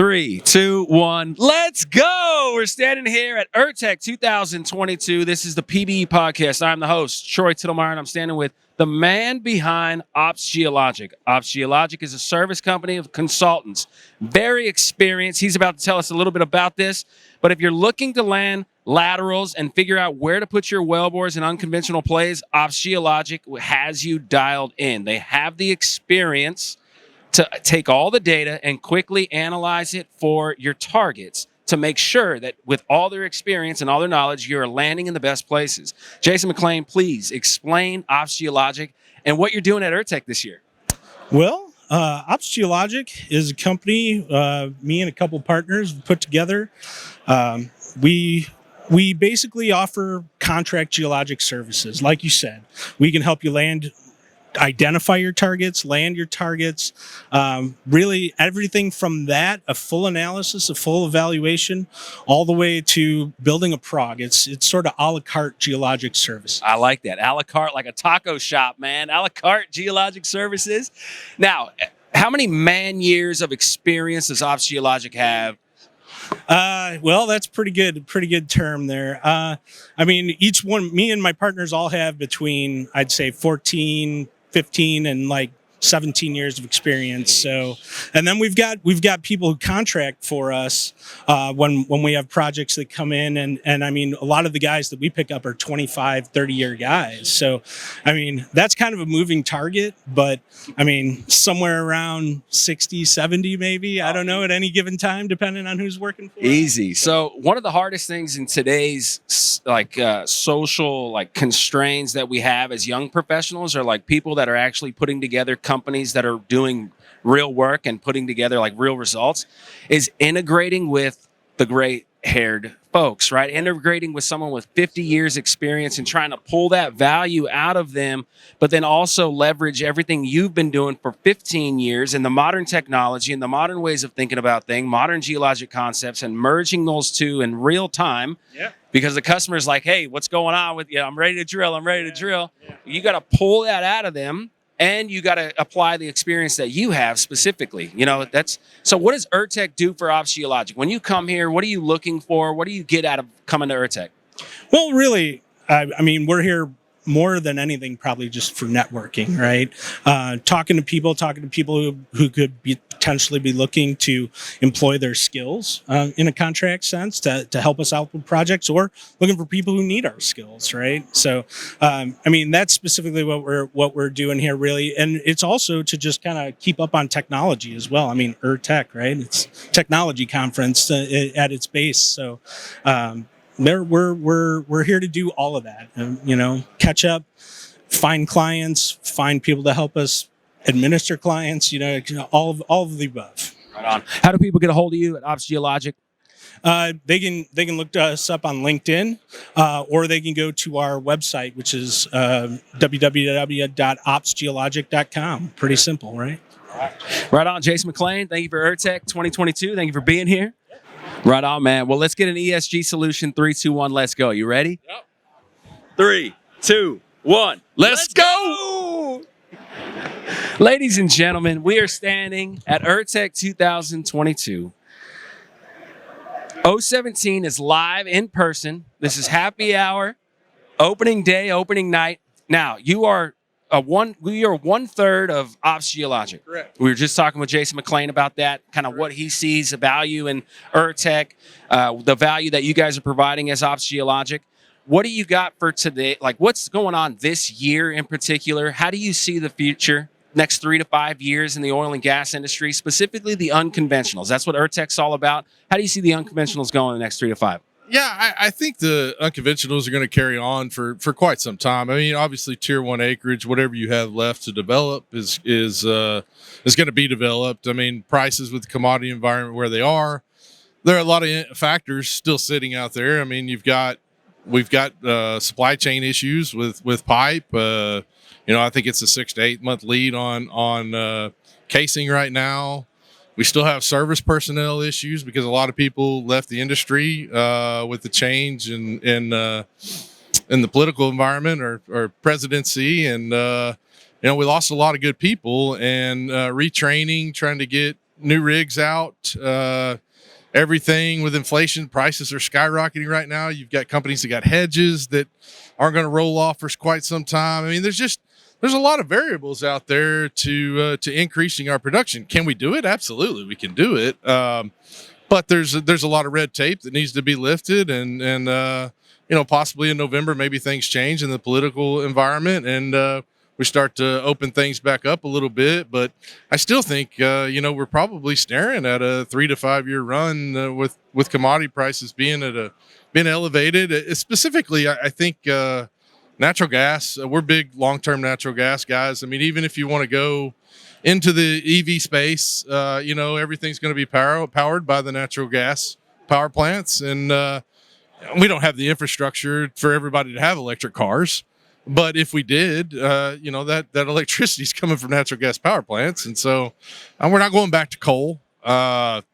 Three, two, one, let's go. We're standing here at URTeC 2022. This is the PBE podcast. I'm the host, Troy Tittlemeyer, and I'm standing with the man behind OPS Geologic. OPS Geologic is a service company of consultants, very experienced. He's about to tell us a little bit about this. But if you're looking to land laterals and figure out where to put your wellbores in unconventional plays, OPS Geologic has you dialed in. They have the experience to take all the data and quickly analyze it for your targets to make sure that with all their experience and all their knowledge, you're landing in the best places. Jason McClain, please explain OPS Geologic and what you're doing at URTeC this year. Well, OPS Geologic is a company me and a couple partners put together. We basically offer contract geologic services. Like you said, we can help you identify your targets, land your targets, really everything from that, a full analysis, a full evaluation, all the way to building a prog. It's sort of a la carte geologic service. I like that. A la carte, like a taco shop, man. A la carte geologic services. Now, how many man years of experience does OPS Geologic have? Well, that's pretty good term there. I mean, each one, me and my partners all have between, I'd say 14, 15 and like 17 years of experience. So, and then we've got people who contract for us when we have projects that come in, and I mean, a lot of the guys that we pick up are 25, 30 year guys. So, I mean, that's kind of a moving target, but I mean, somewhere around 60, 70 maybe, I don't know, at any given time, depending on who's working for us. Easy. So one of the hardest things in today's social constraints that we have as young professionals are like people that are actually putting together companies that are doing real work and putting together like real results, is integrating with the gray haired folks, right? Integrating with someone with 50 years experience and trying to pull that value out of them, but then also leverage everything you've been doing for 15 years and the modern technology and the modern ways of thinking about things, modern geologic concepts, and merging those two in real time. Yeah. Because the customer's like, hey, what's going on with you? I'm ready to drill. Yeah. You got to pull that out of them. And you got to apply the experience that you have specifically. You know, so what does URTeC do for OPS Geologic? When you come here, what are you looking for? What do you get out of coming to URTeC? Well, really, I mean, we're here more than anything probably just for networking, right? Talking to people who could potentially be looking to employ their skills in a contract sense to help us out with projects, or looking for people who need our skills, right? So, I mean, that's specifically what we're doing here, really, and it's also to just kind of keep up on technology as well. I mean, URTeC, right? It's technology conference at its base, so. We're here to do all of that, you know, catch up, find clients, find people to help us administer clients, you know, all of the above. Right on. How do people get a hold of you at OPS Geologic? They can look us up on LinkedIn, or they can go to our website, which is www.opsgeologic.com. Pretty simple, right? Right on. Jason McClain, thank you for URTeC 2022. Thank you for being here. Right on, man. Well, let's get an ESG solution. 3, 2, 1, let's go. You ready? Yep. 3, 2, 1, let's go! Ladies and gentlemen, we are standing at URTeC 2022. 017 is live in person. This is happy hour, opening day, opening night. Now, we are 1/3 of OPS Geologic. Correct. We were just talking with Jason McClain about that, kind of what he sees the value in URTeC, the value that you guys are providing as OPS Geologic. What do you got for today? Like, what's going on this year in particular? How do you see the future, next 3 to 5 years in the oil and gas industry, specifically the unconventionals? That's what URTeC's all about. How do you see the unconventionals going in the next 3 to 5? Yeah, I think the unconventionals are going to carry on for quite some time. I mean, obviously, tier 1 acreage, whatever you have left to develop is going to be developed. I mean, prices with the commodity environment where they are, there are a lot of factors still sitting out there. I mean, we've got supply chain issues with pipe. You know, I think it's a 6 to 8 month lead on casing right now. We still have service personnel issues because a lot of people left the industry with the change in the political environment or presidency, and we lost a lot of good people, and retraining, trying to get new rigs out. Everything with inflation, prices are skyrocketing right now. You've got companies that got hedges that aren't going to roll off for quite some time. I mean, there's a lot of variables out there to increasing our production. Can we do it? Absolutely, we can do it. But there's a lot of red tape that needs to be lifted, and possibly in November maybe things change in the political environment, and we start to open things back up a little bit. But I still think we're probably staring at a 3 to 5 year run with commodity prices being elevated. Specifically, I think natural gas. We're big long-term natural gas guys. I mean, even if you want to go into the EV space, everything's going to be powered by the natural gas power plants, and we don't have the infrastructure for everybody to have electric cars. But if we did, that electricity is coming from natural gas power plants, and so we're not going back to coal. China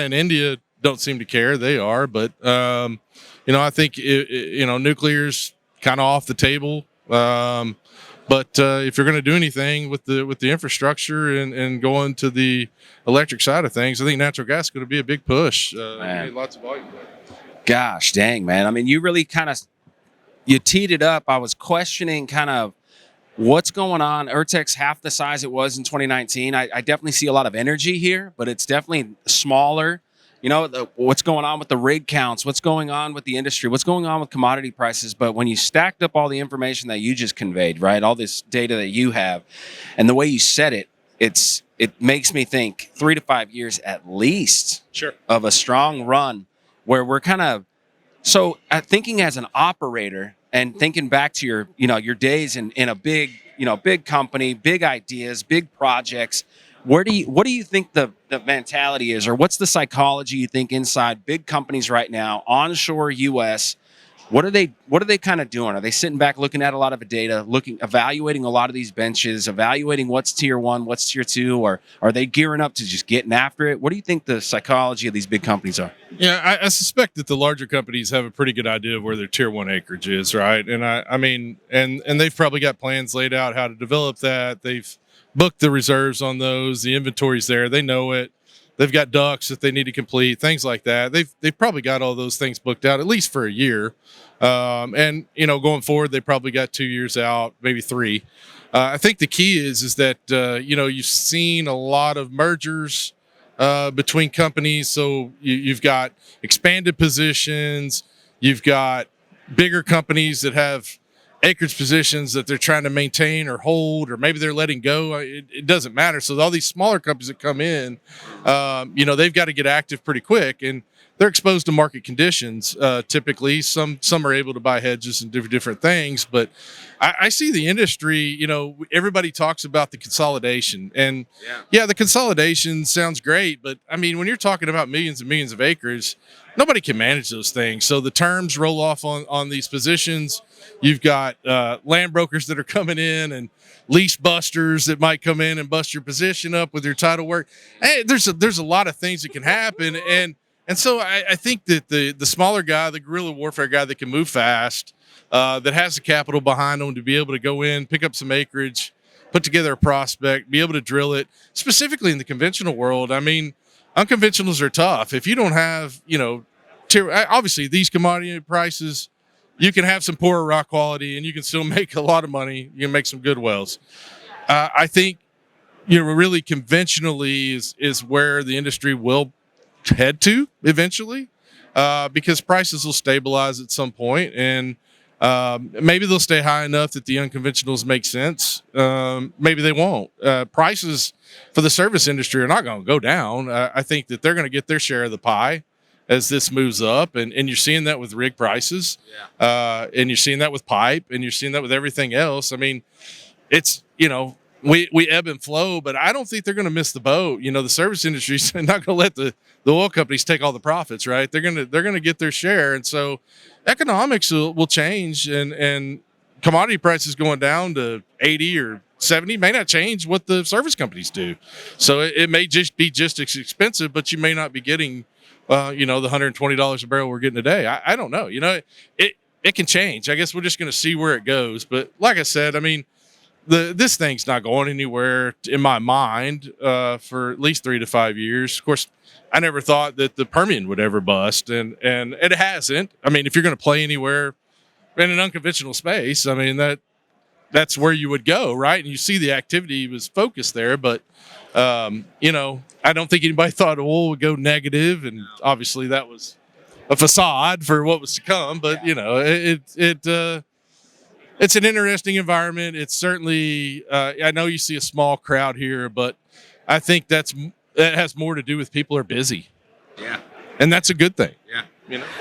and India don't seem to care; they are, but I think nuclear's kind of off the table. But if you're going to do anything with the infrastructure and going to the electric side of things, I think natural gas is going to be a big push. Lots of volume. Gosh, dang, man! I mean, you really you teed it up. I was questioning kind of what's going on. URTeC's half the size it was in 2019. I definitely see a lot of energy here, but it's definitely smaller. What's going on with the rig counts, what's going on with the industry, what's going on with commodity prices. But when you stacked up all the information that you just conveyed, right, all this data that you have, and the way you said it, it makes me think 3 to 5 years at least of a strong run where we're kind of thinking as an operator and thinking back to your days in a big company, big ideas, big projects. What do you think the mentality is, or what's the psychology you think inside big companies right now, onshore U.S.? What are they kind of doing? Are they sitting back looking at a lot of data, evaluating a lot of these benches, evaluating what's tier 1, what's tier 2, or are they gearing up to just getting after it? What do you think the psychology of these big companies are? Yeah, I suspect that the larger companies have a pretty good idea of where their tier 1 acreage is, right? And I mean, and they've probably got plans laid out how to develop that. They've booked the reserves on those. The inventory's there. They know it. They've got ducks that they need to complete, things like that. They've probably got all those things booked out at least for a year. And going forward, they probably got 2 years out, maybe 3. I think the key is that you've seen a lot of mergers between companies. So you've got expanded positions. You've got bigger companies that have acreage positions that they're trying to maintain or hold, or maybe they're letting go. It doesn't matter. So all these smaller companies that come in, they've got to get active pretty quick, and they're exposed to market conditions. Typically, some are able to buy hedges and do different things, but I see the industry. Everybody talks about the consolidation, and the consolidation sounds great, but I mean, when you're talking about millions and millions of acres, nobody can manage those things. So the terms roll off on these positions. You've got land brokers that are coming in, and lease busters that might come in and bust your position up with your title work. Hey, there's a lot of things that can happen, and so I think that the smaller guy, the guerrilla warfare guy that can move fast, that has the capital behind him to be able to go in, pick up some acreage, put together a prospect, be able to drill it. Specifically in the conventional world, I mean, unconventionals are tough. If you don't have, obviously these commodity prices, you can have some poorer rock quality and you can still make a lot of money. You can make some good wells. I think, really conventionally is where the industry will head to eventually, because prices will stabilize at some point, and maybe they'll stay high enough that the unconventionals make sense. Maybe they won't. Prices for the service industry are not going to go down. I think that they're going to get their share of the pie as this moves up, and you're seeing that with rig prices, and you're seeing that with pipe, and you're seeing that with everything else. I mean, it's, we ebb and flow, but I don't think they're going to miss the boat. The service industry's not going to let the oil companies take all the profits, right? They're going to get their share, and so economics will change, and commodity prices going down to 80 or 70 may not change what the service companies do. So it may just be just as expensive, but you may not be getting the $120 a barrel we're getting today. I don't know. It can change. I guess we're just going to see where it goes. But like I said, I mean, this thing's not going anywhere in my mind for at least 3 to 5 years. Of course, I never thought that the Permian would ever bust, and it hasn't. I mean, if you're going to play anywhere in an unconventional space, I mean that's where you would go, right? And you see the activity was focused there, but I don't think anybody thought oil would go negative, and obviously that was a facade for what was to come. But it's an interesting environment. It's certainly I know you see a small crowd here, but I think that has more to do with people are busy. Yeah, and that's a good thing. Yeah.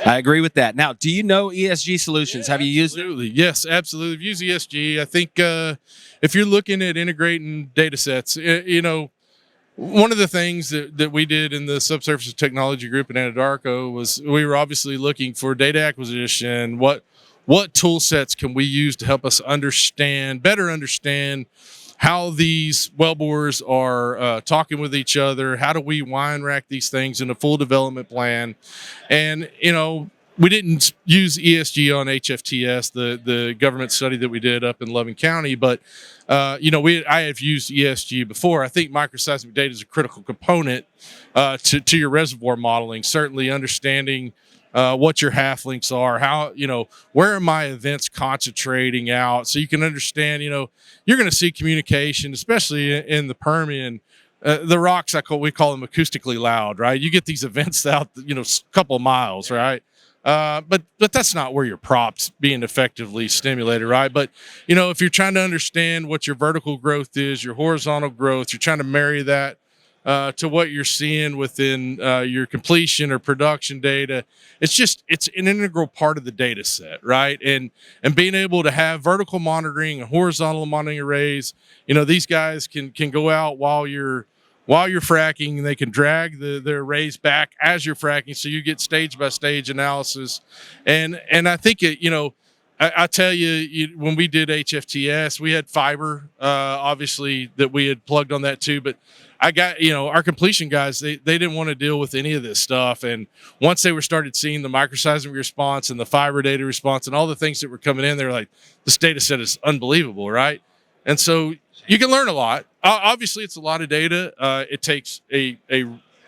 I agree with that. Now, do you know ESG Solutions? Have you used it? Absolutely. Yes, absolutely. I've used ESG. I think if you're looking at integrating data sets, one of the things that we did in the subsurface technology group in Anadarko was we were obviously looking for data acquisition. What tool sets can we use to help us better understand how these wellbores are talking with each other? How do we wine rack these things in a full development plan? And, we didn't use ESG on HFTS, the government study that we did up in Loving County, but, I have used ESG before. I think microseismic data is a critical component to your reservoir modeling, certainly understanding what your half links are, where are my events concentrating out, so you can understand, you're going to see communication, especially in the Permian. The rocks, we call them acoustically loud, right? You get these events out, a couple of miles, right? But that's not where your prop's being effectively stimulated, right? But, if you're trying to understand what your vertical growth is, your horizontal growth, you're trying to marry that to what you're seeing within your completion or production data. It's an integral part of the data set, right? And being able to have vertical monitoring and horizontal monitoring arrays, these guys can go out while you're fracking, and they can drag the arrays back as you're fracking, so you get stage by stage analysis. And I think I tell you, when we did HFTS, we had fiber, obviously, that we had plugged on that too. But I got, our completion guys, they didn't want to deal with any of this stuff. And once they started seeing the microseismic response and the fiber data response and all the things that were coming in, they were like, this data set is unbelievable, right? And so you can learn a lot. Obviously, it's a lot of data. It takes a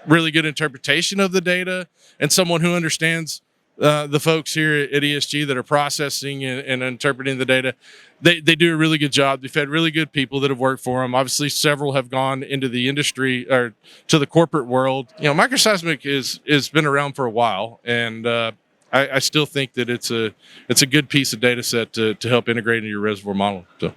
really good interpretation of the data and someone who understands the folks here at ESG that are processing and interpreting the data. They do a really good job. They've had really good people that have worked for them. Obviously, several have gone into the industry or to the corporate world. Microseismic has been around for a while, and I still think that it's a good piece of data set to help integrate into your reservoir model. So.